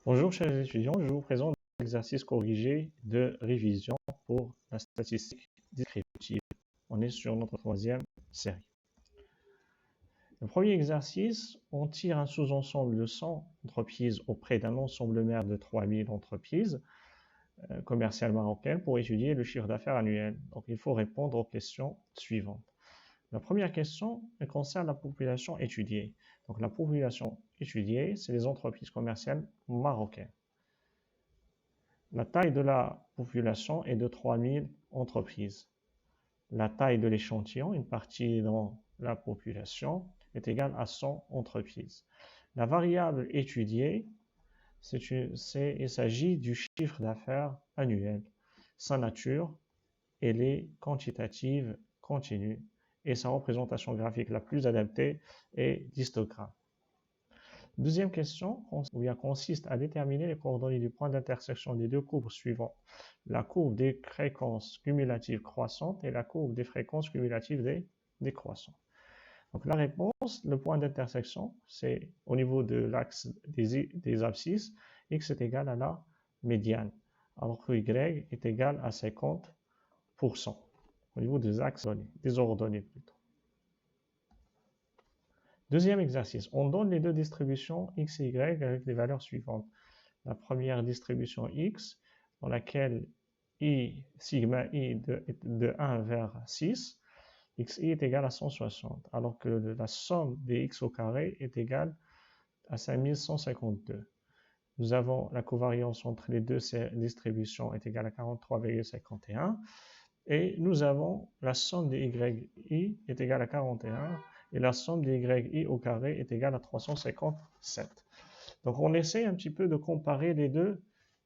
Bonjour chers étudiants, je vous présente l'exercice corrigé de révision pour la statistique descriptive. On est sur notre troisième série. Le premier exercice, on tire un sous-ensemble de 100 entreprises auprès d'un ensemble mère de 3000 entreprises commerciales marocaines pour étudier le chiffre d'affaires annuel. Donc il faut répondre aux questions suivantes. La première question elle concerne la population étudiée. Donc la population étudiée, c'est les entreprises commerciales marocaines. La taille de la population est de 3000 entreprises. La taille de l'échantillon, une partie dans la population, est égale à 100 entreprises. La variable étudiée, il s'agit du chiffre d'affaires annuel. Sa nature, elle est quantitative continue et sa représentation graphique la plus adaptée est d'histogramme. Deuxième question consiste à déterminer les coordonnées du point d'intersection des deux courbes suivantes. La courbe des fréquences cumulatives croissantes et la courbe des fréquences cumulatives décroissantes. Donc la réponse, le point d'intersection, c'est au niveau de l'axe des abscisses, x est égal à la médiane, alors que y est égal à 50% au niveau des axes des ordonnées plutôt. Deuxième exercice, on donne les deux distributions x et y avec les valeurs suivantes. La première distribution x, dans laquelle sigma i est de 1 vers 6, xi est égal à 160, alors que la somme des x au carré est égale à 5152. Nous avons la covariance entre les deux distributions est égale à 43,51 et nous avons la somme des yi est égale à 41 et la somme des yi au carré est égale à 357. Donc on essaie un petit peu de comparer les deux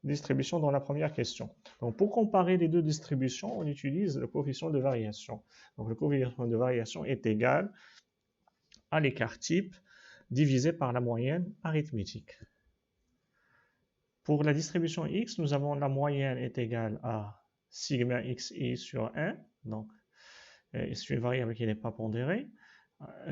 distributions dans la première question. Donc pour comparer les deux distributions, on utilise le coefficient de variation. Donc le coefficient de variation est égal à l'écart type divisé par la moyenne arithmétique. Pour la distribution x, nous avons la moyenne est égale à sigma xi sur 1, donc c'est une variable qui n'est pas pondérée,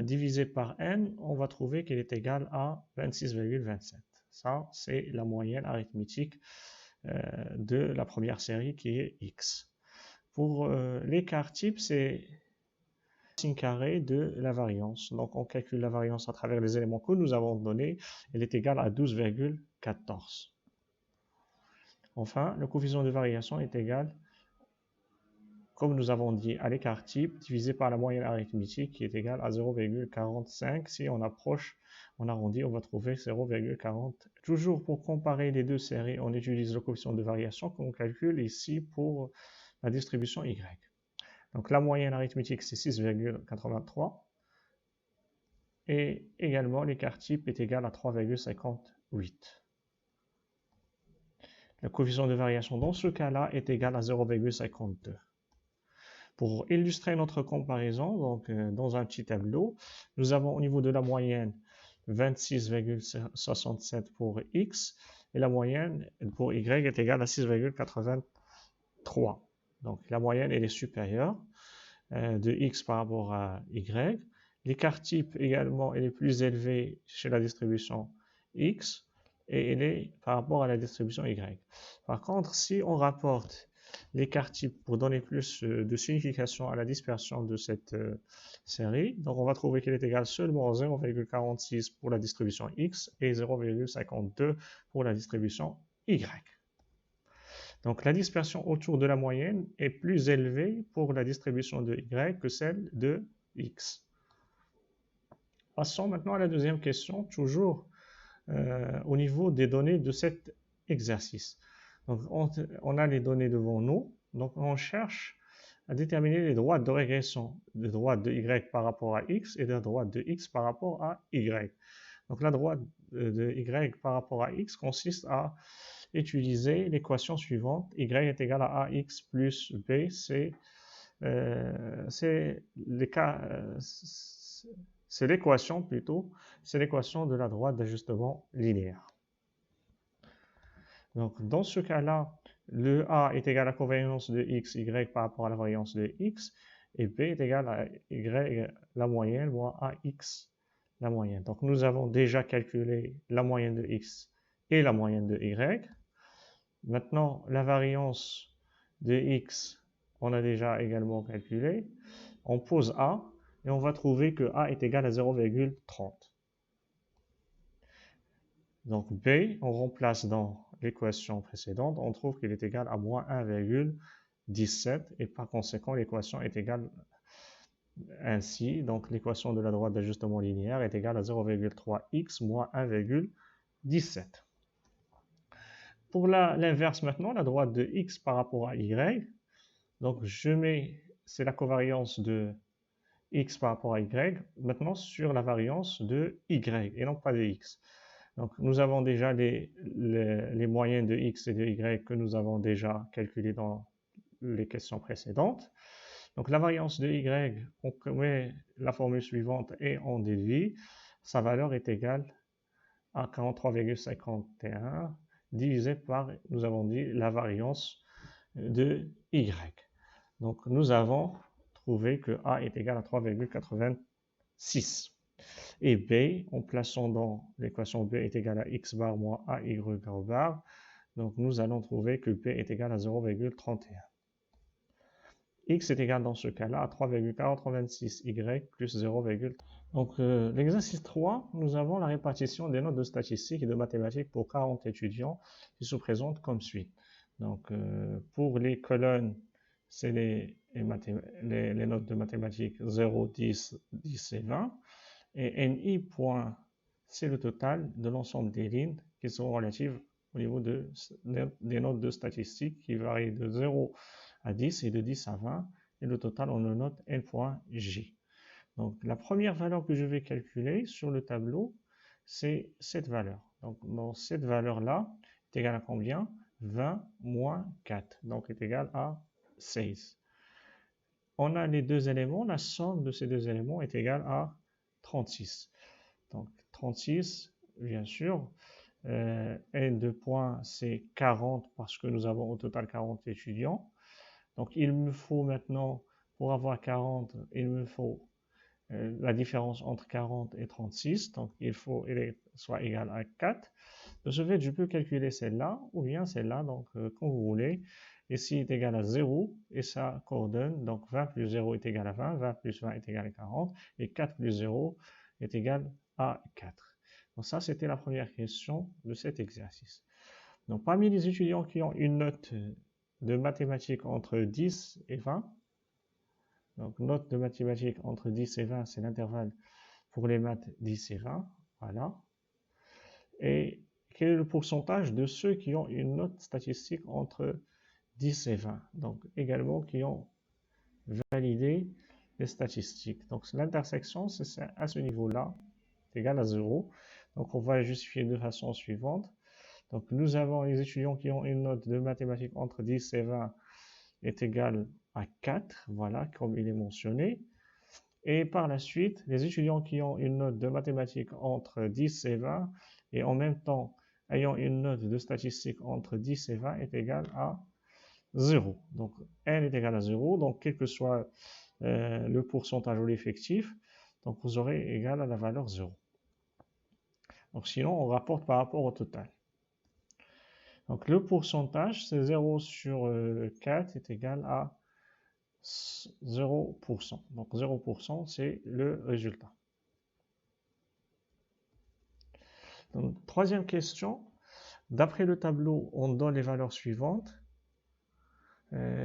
divisé par n, on va trouver qu'elle est égale à 26,27. Ça, c'est la moyenne arithmétique de la première série qui est x. Pour l'écart type, c'est racine carrée de la variance. Donc, on calcule la variance à travers les éléments que nous avons donnés. Elle est égale à 12,14. Enfin, le coefficient de variation est égal, comme nous avons dit, à l'écart type divisé par la moyenne arithmétique qui est égale à 0,45. Si on approche, on arrondit, on va trouver 0,40. Toujours pour comparer les deux séries, on utilise le coefficient de variation qu'on calcule ici pour la distribution y. Donc la moyenne arithmétique c'est 6,83 et également l'écart type est égal à 3,58. Le coefficient de variation dans ce cas-là est égal à 0,52. Pour illustrer notre comparaison, donc, dans un petit tableau, nous avons au niveau de la moyenne 26,67 pour x et la moyenne pour y est égale à 6,83. Donc la moyenne elle est supérieure de x par rapport à y. L'écart type également elle est plus élevé chez la distribution x et elle est par rapport à la distribution y. Par contre, si on rapporte l'écart type pour donner plus de signification à la dispersion de cette série, donc on va trouver qu'elle est égale seulement à 0,46 pour la distribution x et 0,52 pour la distribution y. Donc la dispersion autour de la moyenne est plus élevée pour la distribution de y que celle de x. Passons maintenant à la deuxième question, toujours au niveau des données de cet exercice. Donc on a les données devant nous, donc on cherche à déterminer les droites de régression, les droites de y par rapport à x et les droites de x par rapport à y. Donc la droite de y par rapport à x consiste à utiliser l'équation suivante, y est égal à ax plus b, c'est l'équation plutôt, c'est l'équation de la droite d'ajustement linéaire. Donc dans ce cas-là, le a est égal à la covariance de x, y par rapport à la variance de x, et b est égal à y la moyenne moins ax la moyenne. Donc nous avons déjà calculé la moyenne de x et la moyenne de y. Maintenant, la variance de x, on a déjà également calculé. On pose a et on va trouver que a est égal à 0,30. Donc b, on remplace dans l'équation précédente, on trouve qu'il est égal à moins 1,17 et par conséquent l'équation est égale ainsi. Donc l'équation de la droite d'ajustement linéaire est égale à 0,3x moins 1,17. Pour l'inverse maintenant, la droite de x par rapport à y, donc je mets, c'est la covariance de x par rapport à y, maintenant sur la variance de y et non pas de x. Donc nous avons déjà les moyennes de x et de y que nous avons déjà calculées dans les questions précédentes. Donc la variance de y, on met la formule suivante et on déduit. Sa valeur est égale à 43,51 divisé par, nous avons dit, la variance de y. Donc nous avons trouvé que a est égal à 3,86. Et b, en plaçant dans l'équation b est égal à x bar moins ay bar, donc nous allons trouver que b est égal à 0,31. X est égal dans ce cas-là à 3,426y plus 0,30. Donc l'exercice 3, nous avons la répartition des notes de statistique et de mathématiques pour 40 étudiants qui se présentent comme suit. Donc pour les colonnes, c'est les notes de mathématiques 0, 10, 10 et 20. Et NI point, c'est le total de l'ensemble des lignes qui sont relatives au niveau des notes de statistiques qui varient de 0 à 10 et de 10 à 20. Et le total, on le note N.J. Donc la première valeur que je vais calculer sur le tableau, c'est cette valeur. Donc dans cette valeur-là, est égale à combien? 20 moins 4, donc est égal à 16. On a les deux éléments, la somme de ces deux éléments est égale à 36. Donc 36, bien sûr, N de points, c'est 40 parce que nous avons au total 40 étudiants. Donc il me faut maintenant, pour avoir 40, il me faut la différence entre 40 et 36. Donc il faut qu'elle soit égale à 4. De ce fait, je peux calculer celle-là ou bien celle-là, donc comme vous voulez. Ici est égal à 0 et ça coordonne, donc 20 plus 0 est égal à 20, 20 plus 20 est égal à 40 et 4 plus 0 est égal à 4. Donc ça, c'était la première question de cet exercice. Donc parmi les étudiants qui ont une note de mathématiques entre 10 et 20, donc note de mathématiques entre 10 et 20, c'est l'intervalle pour les maths 10 et 20, voilà. Et quel est le pourcentage de ceux qui ont une note statistique entre 10 et 20, donc également qui ont validé les statistiques. Donc l'intersection, c'est à ce niveau-là, est égal à 0. Donc on va justifier de façon suivante. Donc nous avons les étudiants qui ont une note de mathématiques entre 10 et 20 est égale à 4, voilà, comme il est mentionné. Et par la suite, les étudiants qui ont une note de mathématiques entre 10 et 20 et en même temps ayant une note de statistique entre 10 et 20 est égale à 0. Donc n est égal à 0, donc quel que soit le pourcentage ou l'effectif, donc vous aurez égal à la valeur 0. Donc sinon, on rapporte par rapport au total. Donc le pourcentage, c'est 0 sur 4 est égal à 0%. Donc 0%, c'est le résultat. Donc, troisième question. D'après le tableau, on donne les valeurs suivantes.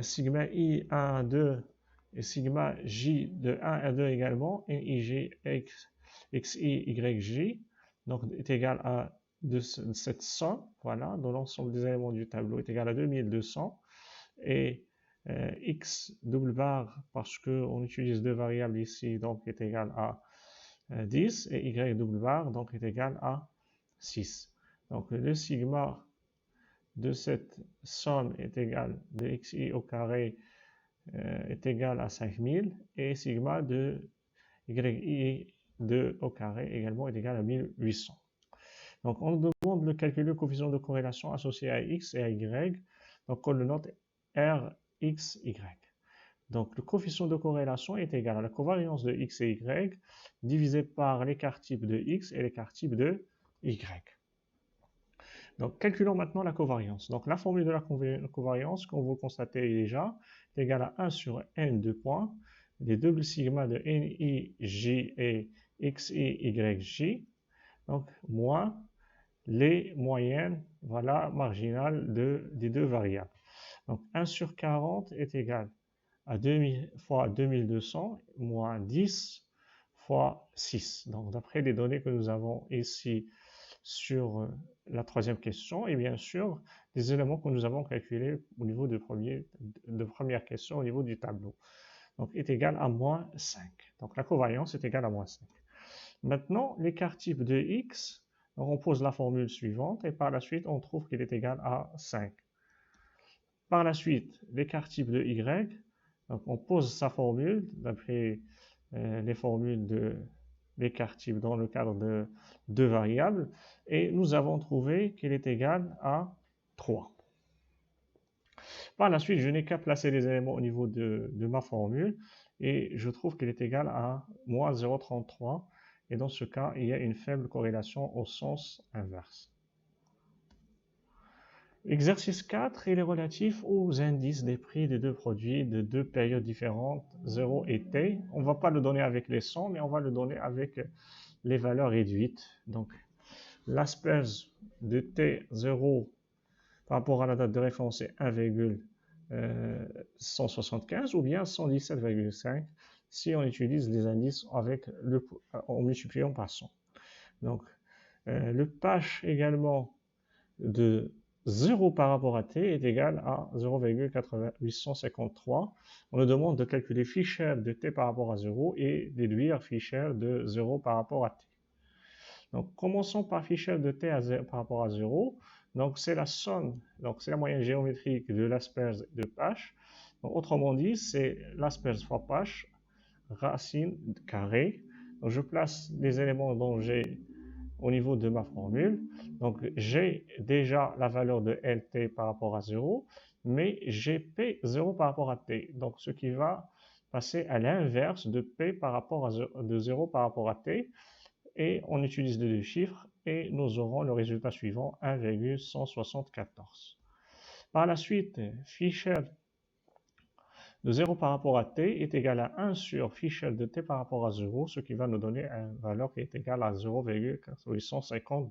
Sigma I 1 à 2 et sigma J de 1 à 2 également, NIJ X, XI YJ, donc est égal à cette somme, voilà, dans l'ensemble des éléments du tableau est égal à 2200, et X double barre, parce qu'on utilise deux variables ici, donc est égal à 10, et Y double barre, donc est égal à 6. Donc le sigma de cette somme est égal de xi au carré est égal à 5000 et sigma de yi2 au carré également est égal à 1800. Donc on demande le calcul du coefficient de corrélation associé à x et à y, donc on le note rxy. Donc le coefficient de corrélation est égal à la covariance de x et y divisé par l'écart type de x et l'écart type de y. Donc, calculons maintenant la covariance. Donc, la formule de la covariance, comme vous le constatez déjà, est égale à 1 sur n de points, les doubles sigma de ni, j et xi, yj, donc moins les moyennes, voilà, marginales des deux variables. Donc 1 sur 40 est égal à 2000 fois 2200 moins 10 fois 6. Donc d'après les données que nous avons ici sur la troisième question, et bien sûr des éléments que nous avons calculés au niveau de première question au niveau du tableau. Donc est égal à moins 5. Donc la covariance est égale à moins 5. Maintenant, l'écart type de x, on pose la formule suivante et par la suite, on trouve qu'il est égal à 5. Par la suite, l'écart type de y, donc on pose sa formule d'après les formules de l'écart type dans le cadre de deux variables et nous avons trouvé qu'il est égal à 3. Par la suite, je n'ai qu'à placer les éléments au niveau de ma formule et je trouve qu'il est égal à moins 0,33. Et dans ce cas, il y a une faible corrélation au sens inverse. Exercice 4, il est relatif aux indices des prix des deux produits de deux périodes différentes, 0 et t. On ne va pas le donner avec les 100, mais on va le donner avec les valeurs réduites. Donc, l'asperge de t0 par rapport à la date de référence est 1,175 ou bien 117,5 si on utilise les indices en multipliant par 100. Donc, le pH également de 0 par rapport à t est égal à 0,853. On nous demande de calculer Fisher de t par rapport à 0 et déduire Fisher de 0 par rapport à t. Donc, commençons par Fisher de t par rapport à 0. Donc, c'est la somme, donc c'est la moyenne géométrique de l'asperge et de pH. Donc, autrement dit, c'est l'asperge fois pH, racine carrée. Donc, je place les éléments dont j'ai au niveau de ma formule. Donc, j'ai déjà la valeur de LT par rapport à 0, mais j'ai P 0 par rapport à T. Donc, ce qui va passer à l'inverse de P par rapport à 0 par rapport à T. Et on utilise les deux chiffres et nous aurons le résultat suivant, 1,174. Par la suite, Fisher de 0 par rapport à t est égal à 1 sur Fisher de t par rapport à 0, ce qui va nous donner une valeur qui est égale à 0,852.